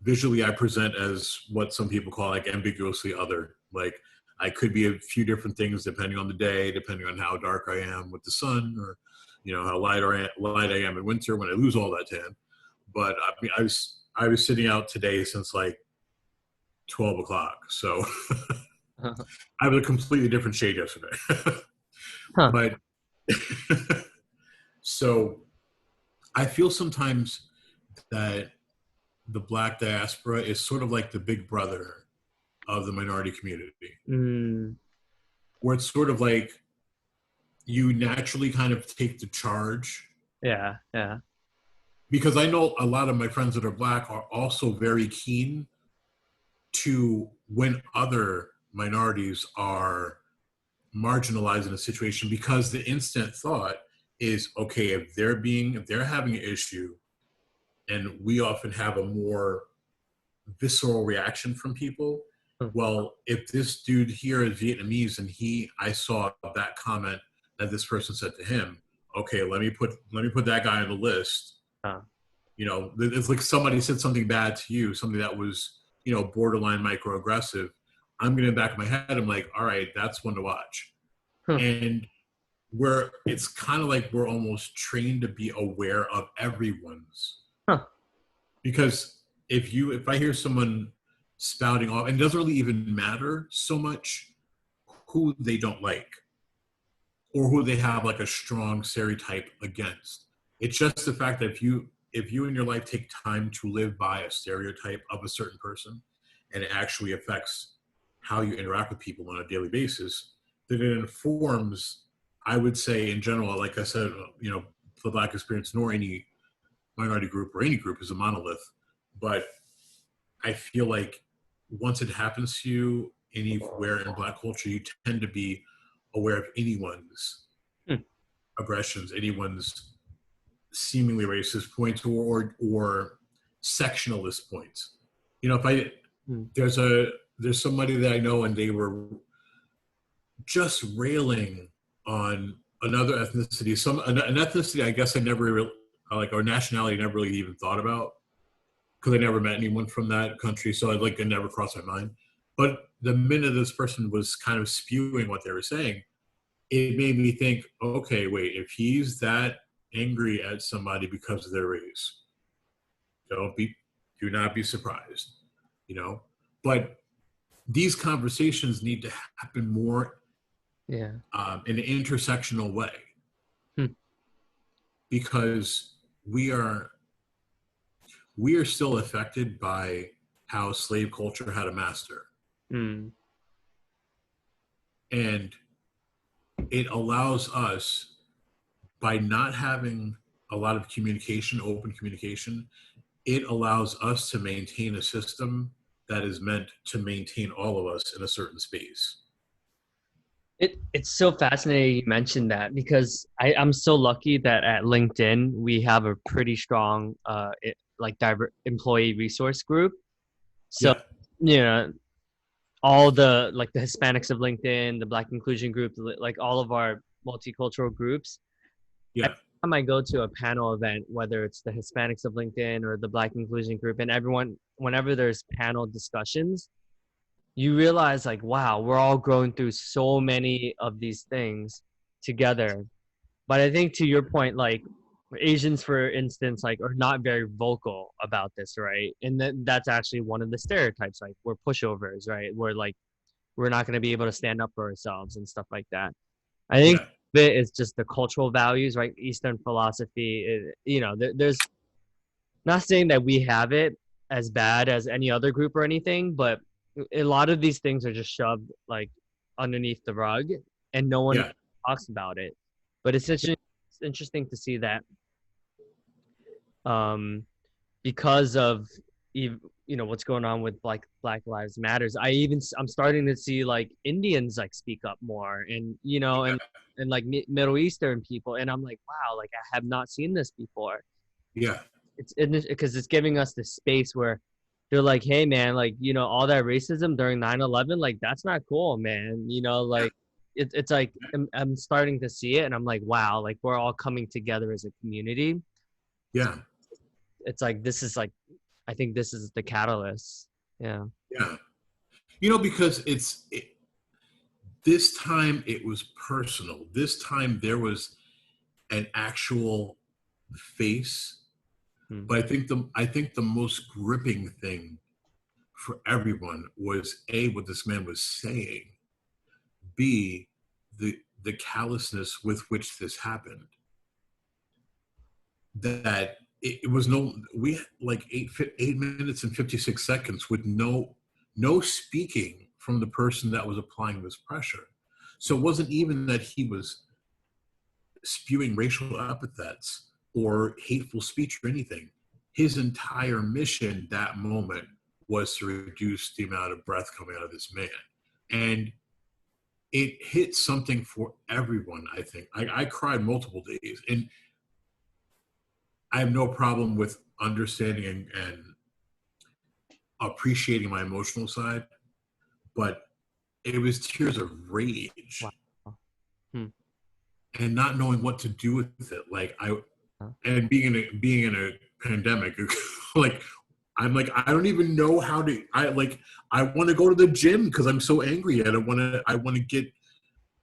visually I present as what some people call like ambiguously other. Like, I could be a few different things depending on the day, depending on how dark I am with the sun, or how light I am in winter when I lose all that tan. But I mean, I was sitting out today since like 12 o'clock, so I was a completely different shade yesterday. Huh. But so I feel sometimes that the Black diaspora is sort of like the big brother of the minority community, Mm, where it's sort of like you naturally kind of take the charge. yeah. Yeah. Because I know a lot of my friends that are Black are also very keen to, when other minorities are marginalized in a situation, because the instant thought is, okay, if they're having an issue, and we often have a more visceral reaction from people. Hmm. Well, if this dude here is Vietnamese, and I saw that comment that this person said to him, okay, let me put that guy on the list. Huh. It's like somebody said something bad to you, something that was, borderline microaggressive. I'm getting back in my head, I'm like, all right, that's one to watch. Huh. And it's kind of like we're almost trained to be aware of everyone's, Huh. because if I hear someone spouting off, and it doesn't really even matter so much who they don't like, or who they have like a strong stereotype against. It's just the fact that if you in your life take time to live by a stereotype of a certain person, and it actually affects how you interact with people on a daily basis, then it informs, I would say in general, like I said, the Black experience, nor any minority group or any group is a monolith. But I feel like once it happens to you anywhere in Black culture, you tend to be aware of anyone's Hmm. aggressions, anyone's seemingly racist points, or sectionalist points. If Hmm. there's somebody that I know, and they were just railing on another ethnicity, an ethnicity I guess I never really, like, or nationality I never really even thought about. because I never met anyone from that country, so it never crossed my mind. But the minute this person was kind of spewing what they were saying, it made me think, okay, wait, if he's that angry at somebody because of their race, don't be, do not be surprised, you know. But these conversations need to happen more Yeah. in an intersectional way, Hmm. because we are we are still affected by how slave culture had a master, Mm. and it allows us, by not having a lot of communication, open communication, it allows us to maintain a system that is meant to maintain all of us in a certain space. It's so fascinating you mentioned that because I'm so lucky that at LinkedIn we have a pretty strong employee resource group. So, Yeah, you know, all the like the Hispanics of LinkedIn, the Black inclusion group, like all of our multicultural groups. yeah, Every time I go to a panel event, whether it's the Hispanics of LinkedIn or the Black inclusion group, and everyone, whenever there's panel discussions, you realize like, wow, we're all going through so many of these things together. But I think to your point, like Asians, for instance, like are not very vocal about this, right? And that's actually one of the stereotypes. Like we're pushovers, right? We're like we're not going to be able to stand up for ourselves and stuff like that. I think yeah, it is just the cultural values, right? Eastern philosophy, there's not saying that we have it as bad as any other group or anything, but a lot of these things are just shoved like underneath the rug and no one yeah, talks about it. But it's interesting to see that um, because of what's going on with like Black Lives Matters. I'm starting to see like Indians like speak up more, and yeah, and like Middle Eastern people, and I'm like, wow, like I have not seen this before. yeah, It's because it's giving us the space where they're like, hey man, like all that racism during 9/11, like that's not cool, man. Like it's like I'm starting to see it, and I'm like, wow, like we're all coming together as a community. yeah, It's like this is like I think this is the catalyst. Yeah. yeah. Because this time it was personal. This time there was an actual face. Hmm. But I think the most gripping thing for everyone was A, what this man was saying, B, the callousness with which this happened. That it was no, we had like 8 minutes and 56 seconds with no speaking from the person that was applying this pressure. So it wasn't even that he was spewing racial epithets or hateful speech or anything. His entire mission that moment was to reduce the amount of breath coming out of this man. And it hit something for everyone, I think. I cried multiple days. And I have no problem with understanding and appreciating my emotional side, but it was tears of Wow. rage Hmm. and not knowing what to do with it. Like Huh? and being in a pandemic, like I'm like I don't even know how to. I want to go to the gym because I'm so angry and I want to get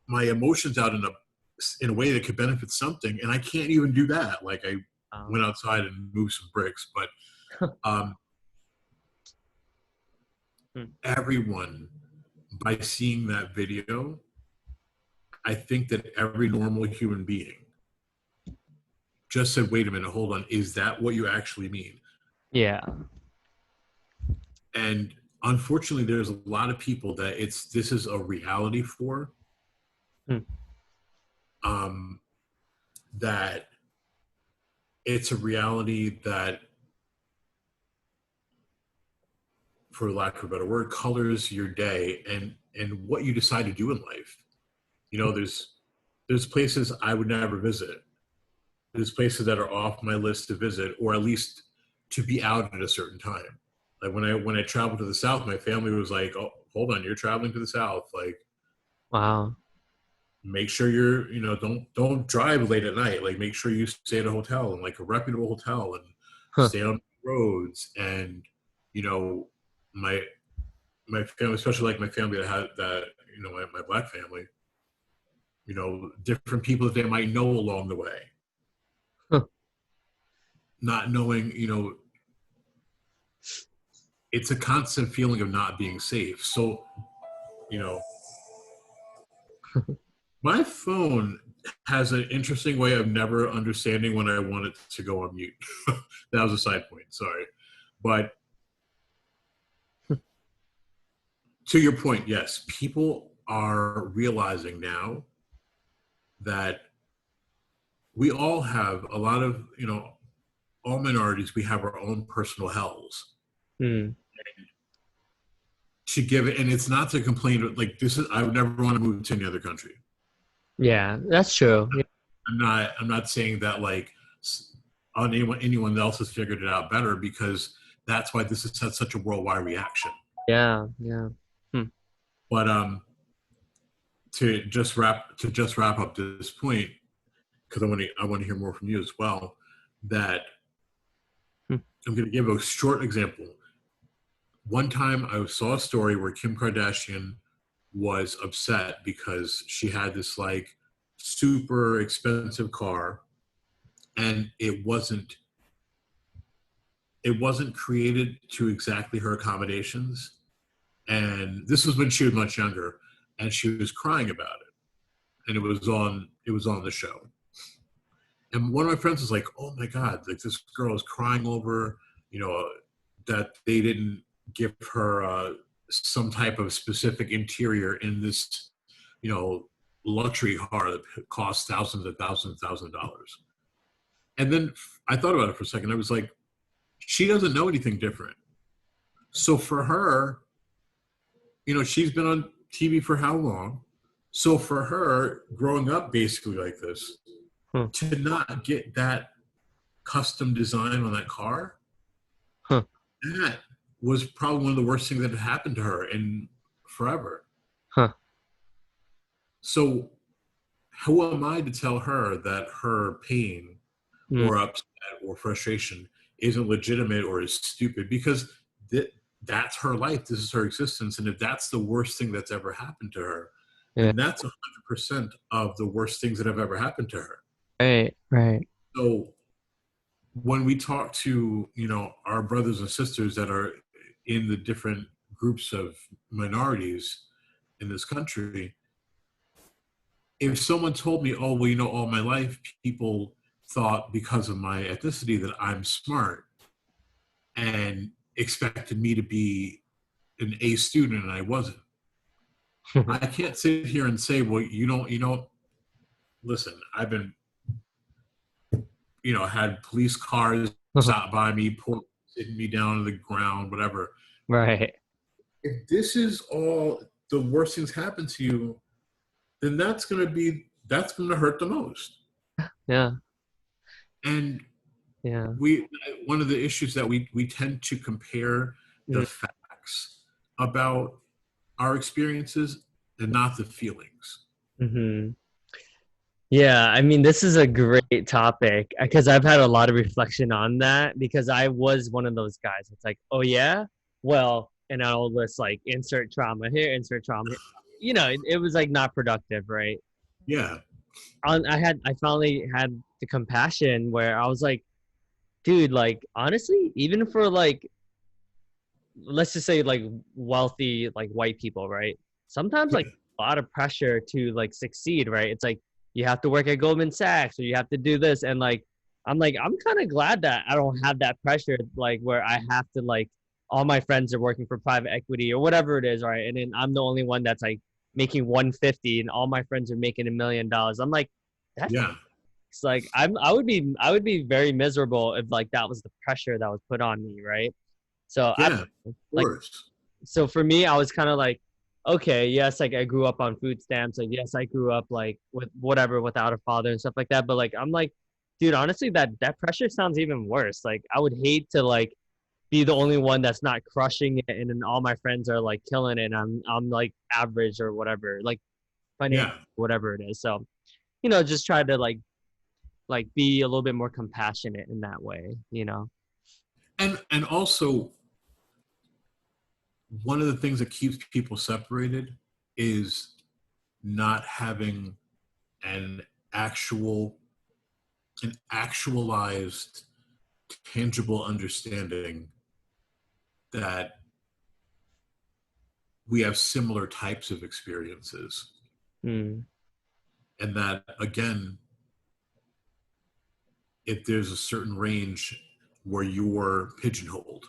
my emotions out in a way that could benefit something, and I can't even do that. Like I Wow. went outside and moved some bricks, but um, Hmm. everyone, by seeing that video, I think that every normal human being just said, "Wait a minute, hold on, is that what you actually mean?" Yeah. And unfortunately, there's a lot of people that this is a reality for, Hmm. um, that it's a reality that, for lack of a better word, colors your day and what you decide to do in life. There's places I would never visit. There's places that are off my list to visit, or at least to be out at a certain time. Like when I traveled to the South, my family was like, "Oh, hold on, you're traveling to the South. Like, Wow. make sure don't drive late at night. Like, make sure you stay at a hotel, and like a reputable hotel, and Huh. stay on." roads, and you know, my my family, especially like my family that had that, my black family, different people that they might know along the way, Huh. not knowing, it's a constant feeling of not being safe. So, you know, my phone has an interesting way of never understanding when I want it to go on mute. That was a side point, sorry. But to your point, yes, people are realizing now that we all have a lot of, all minorities, we have our own personal hells Hmm. to give it. And it's not to complain, like, this is, I would never want to move to any other country. Yeah, that's true. Yeah. I'm not saying that like on anyone else has figured it out better, because that's why this has had such a worldwide reaction. Yeah. Yeah. Hmm. But to just wrap up this point, because I want to hear more from you as well. That Hmm. I'm going to give a short example. One time I saw a story where Kim Kardashian was upset because she had this like super expensive car, and it wasn't created to exactly her accommodations. And this was when she was much younger, and she was crying about it. And it was on the show. And one of my friends was like, "Oh my God, like this girl is crying over, you know, that they didn't give her some type of specific interior in this, you know, luxury car that costs thousands of dollars." And then I thought about it for a second. I was like, she doesn't know anything different. So for her, she's been on TV for how long? So for her, growing up basically like this, Huh. to not get that custom design on that car, Huh. that was probably one of the worst things that had happened to her in forever. Huh. So who am I to tell her that her pain Mm. or upset or frustration isn't legitimate or is stupid? Because that's her life. This is her existence. And if that's the worst thing that's ever happened to her, Yeah. then that's 100% of the worst things that have ever happened to her. Right. Right. So when we talk to, our brothers and sisters that are in the different groups of minorities in this country, if someone told me, oh, well, all my life people thought because of my ethnicity that I'm smart and expected me to be an A student and I wasn't, I can't sit here and say, well, listen, I've been, had police cars stop by me, sitting me down to the ground, whatever. Right. If this is all the worst things happen to you, then that's going to hurt the most. Yeah. And Yeah. one of the issues that we tend to compare the Mm. facts about our experiences and not the feelings. Mm-hmm. Yeah, I mean, this is a great topic because I've had a lot of reflection on that because I was one of those guys. It's like, oh yeah, well, and I'll list like insert trauma here, insert trauma here. It was like not productive, right? Yeah, I finally had the compassion where I was like, dude, like honestly, even for like let's just say like wealthy like white people, right? Sometimes like yeah, a lot of pressure to like succeed, right? It's like you have to work at Goldman Sachs or you have to do this and like I'm kind of glad that I don't have that pressure like where I have to like all my friends are working for private equity or whatever it is, right? And then I'm the only one that's like making 150 and all my friends are making $1 million. I'm like that's yeah, like I would be very miserable if like that was the pressure that was put on me, right? So I yeah, of like course. so for me, I was kind of like, okay, yes, like I grew up on food stamps. Like, yes, I grew up like with whatever without a father and stuff like that. But like, I'm like, dude, honestly, that pressure sounds even worse. Like, I would hate to like be the only one that's not crushing it, and then all my friends are like killing it, and I'm like average or whatever, like financial, Yeah, whatever it is. So, just try to like be a little bit more compassionate in that way. And also, one of the things that keeps people separated is not having an actual an actualized tangible understanding that we have similar types of experiences, Mm, and that again, if there's a certain range where you're pigeonholed,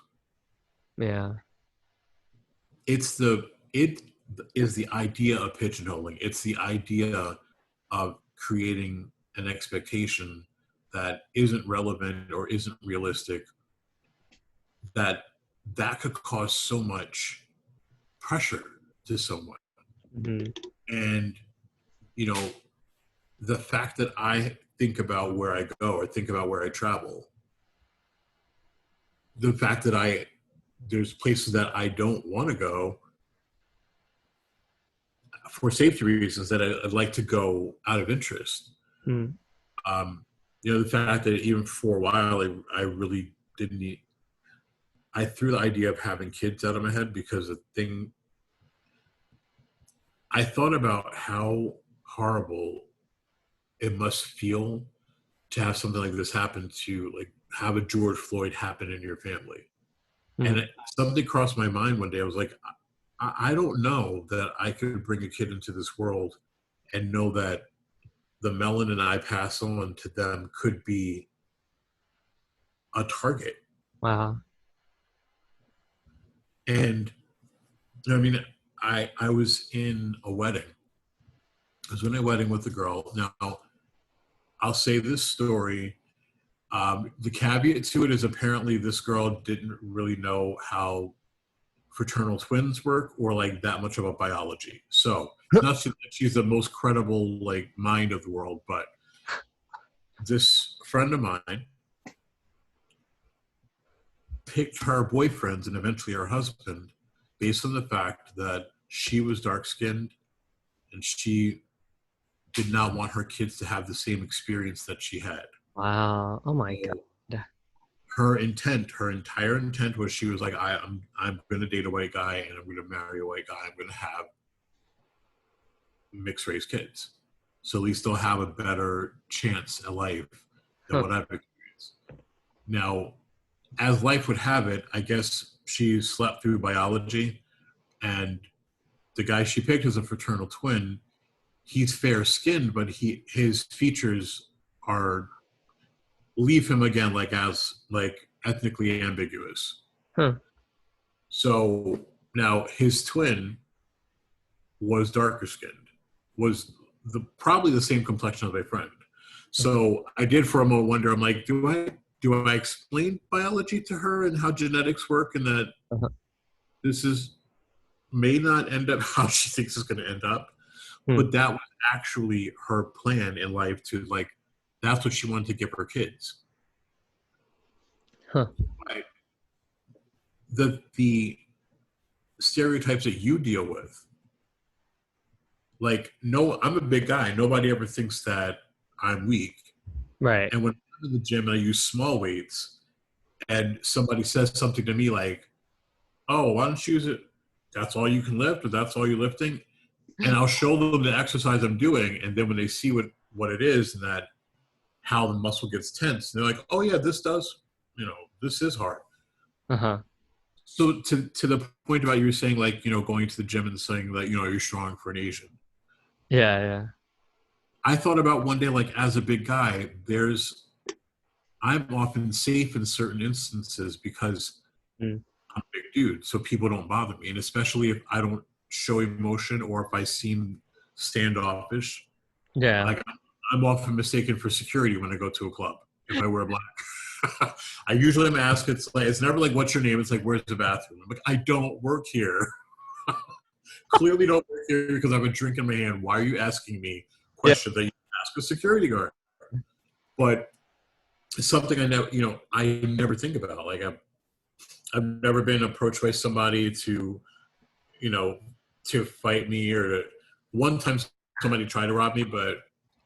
yeah. it is the idea of pigeonholing. It's the idea of creating an expectation that isn't relevant or isn't realistic, that could cause so much pressure to someone. Mm, And you know, the fact that I think about where I go or think about where I travel, the fact that there's places that I don't want to go for safety reasons that I'd like to go out of interest. mm, Um, the fact that even for a while I really didn't need, I threw the idea of having kids out of my head because the thing, I thought about how horrible it must feel to have something like this happen, to like have a George Floyd happen in your family. And mm. something crossed my mind one day. I was like, I don't know that I could bring a kid into this world and know that the melanin I pass on to them could be a target. Wow. And I mean, I was in a wedding. I was in a wedding with a girl. Now, I'll say this story. The caveat to it is apparently this girl didn't really know how fraternal twins work or like that much about biology. So it's not that she's the most credible like mind of the world, but this friend of mine picked her boyfriends and eventually her husband based on the fact that she was dark skinned and she did not want her kids to have the same experience that she had. Wow. Oh my So God. her entire intent was, she was like, I'm going to date a white guy and I'm going to marry a white guy. I'm going to have mixed race kids. So at least they'll have a better chance at life than Huh. what I've experienced. Now, as life would have it, I guess she slept through biology, and the guy she picked is a fraternal twin. He's fair skinned, but his features are, leave him again like as like ethnically ambiguous. Huh. So now his twin was darker skinned, was probably the same complexion as my friend. So I did for a moment wonder, I'm like, do I explain biology to her and how genetics work, and that Uh-huh. this is may not end up how she thinks it's going to end up, Hmm. but that was actually her plan in life, to like, that's what she wanted to give her kids. Huh. Right? The stereotypes that you deal with, like, no, I'm a big guy. Nobody ever thinks that I'm weak. Right. And when I'm in the gym and I use small weights, and somebody says something to me like, "Oh, why don't you use it? That's all you can lift, or that's all you're lifting," and I'll show them the exercise I'm doing, and then when they see what it is, and that how the muscle gets tense, they're like, "Oh yeah, this does, this is hard." Uh-huh. So to the point about you were saying, like, going to the gym and saying that, you're strong for an Asian. Yeah, yeah. I thought about one day, like, as a big guy, I'm often safe in certain instances because Mm. I'm a big dude, so people don't bother me. And especially if I don't show emotion or if I seem standoffish, Yeah. like, I'm often mistaken for security when I go to a club if I wear black. I usually am asked, it's never like, "What's your name?" It's like, "Where's the bathroom?" I'm like, "I don't work here." Clearly don't work here because I have a drink in my hand. Why are you asking me Yeah. questions that you ask a security guard? But it's something I never think about. Like, I've never been approached by somebody you know, to fight me, or one time somebody tried to rob me, but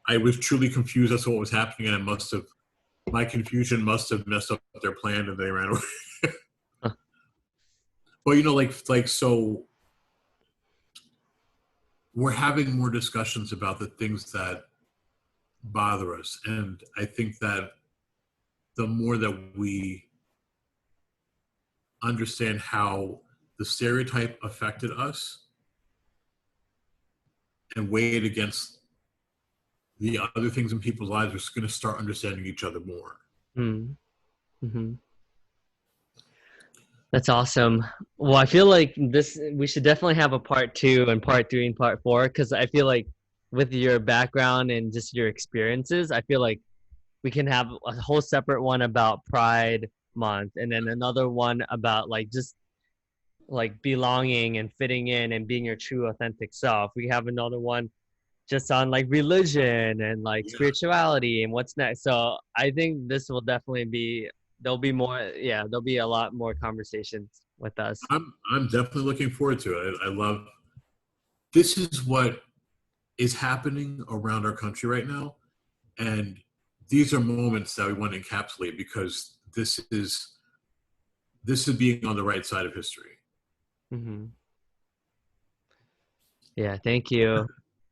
I was truly confused as to what was happening, and I must have my confusion must have messed up their plan and they ran away. But so we're having more discussions about the things that bother us, and I think that the more that we understand how the stereotype affected us and weigh it against the other things in people's lives, we're just going to start understanding each other more. Mm-hmm. That's awesome. Well, I feel like this we should definitely have a part two and part three and part four because I feel like with your background and just your experiences, I feel like we can have a whole separate one about Pride Month and then another one about like just like belonging and fitting in and being your true authentic self. We have another one just on like religion and like Yeah, spirituality and what's next. So I think this will definitely be there'll be more yeah, there'll be a lot more conversations with us. I'm definitely looking forward to it. I love this is what is happening around our country right now, and these are moments that we want to encapsulate because this is being on the right side of history. Hmm. Yeah, thank you.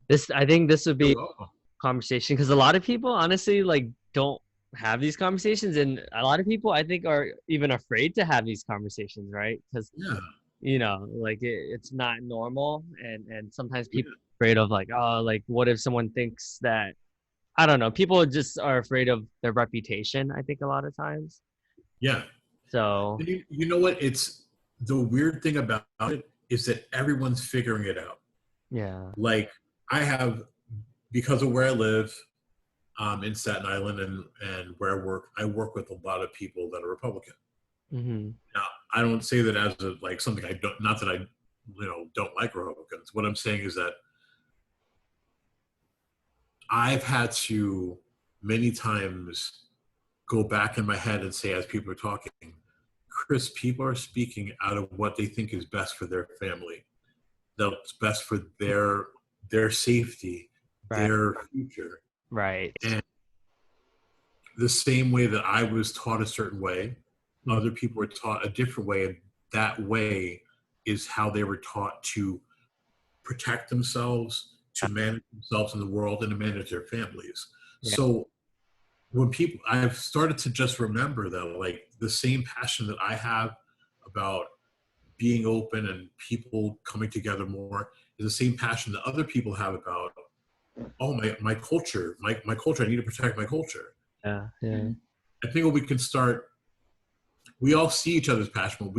This I think this would You're be welcome. conversation because a lot of people honestly like don't have these conversations and a lot of people I think are even afraid to have these conversations, right? Because Yeah, like it's not normal and sometimes yeah, people are afraid of like oh like what if someone thinks that I don't know, people just are afraid of their reputation, I think a lot of times. yeah. So And you know what? It's the weird thing about it is that everyone's figuring it out. yeah. Like I have, because of where I live in Staten Island and where I work with a lot of people that are Republican. Hmm. Now, I don't say that as a like something I don't. Not that I, don't like Republicans. What I'm saying is that I've had to many times go back in my head and say, as people are talking, Chris, people are speaking out of what they think is best for their family, that's best for their safety, Right. their future. Right. And the same way that I was taught a certain way, Mm. other people were taught a different way, and that way is how they were taught to protect themselves, to manage themselves in the world, and to manage their families. Yeah. So when people, I've started to just remember that, like the same passion that I have about being open and people coming together more is the same passion that other people have about, oh, my culture, my culture, I need to protect my culture. Yeah. Yeah. And I think when we can start, we all see each other's passion, but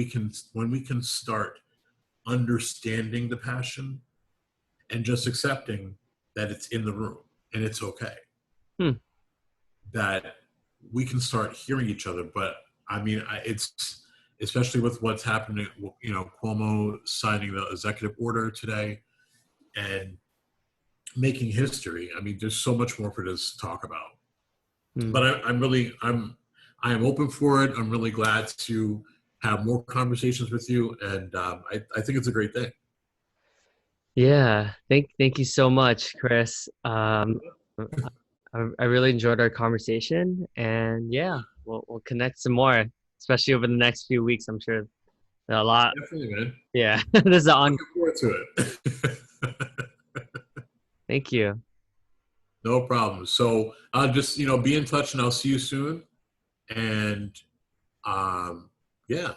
when we can start understanding the passion and just accepting that it's in the room and it's okay, Hmm. that we can start hearing each other. But I mean, it's especially with what's happening, Cuomo signing the executive order today and making history. I mean, there's so much more for this to talk about. Hmm. But I am open for it. I'm really glad to have more conversations with you, and I think it's a great thing. Yeah, thank you so much, Chris. I really enjoyed our conversation, and yeah, we'll connect some more, especially over the next few weeks. I'm sure a lot. Definitely, man. Yeah, this is on. Looking forward to it. Thank you. No problem. So I'll just be in touch, and I'll see you soon. And um, yeah,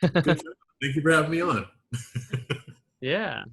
good job. Thank you for having me on. Yeah.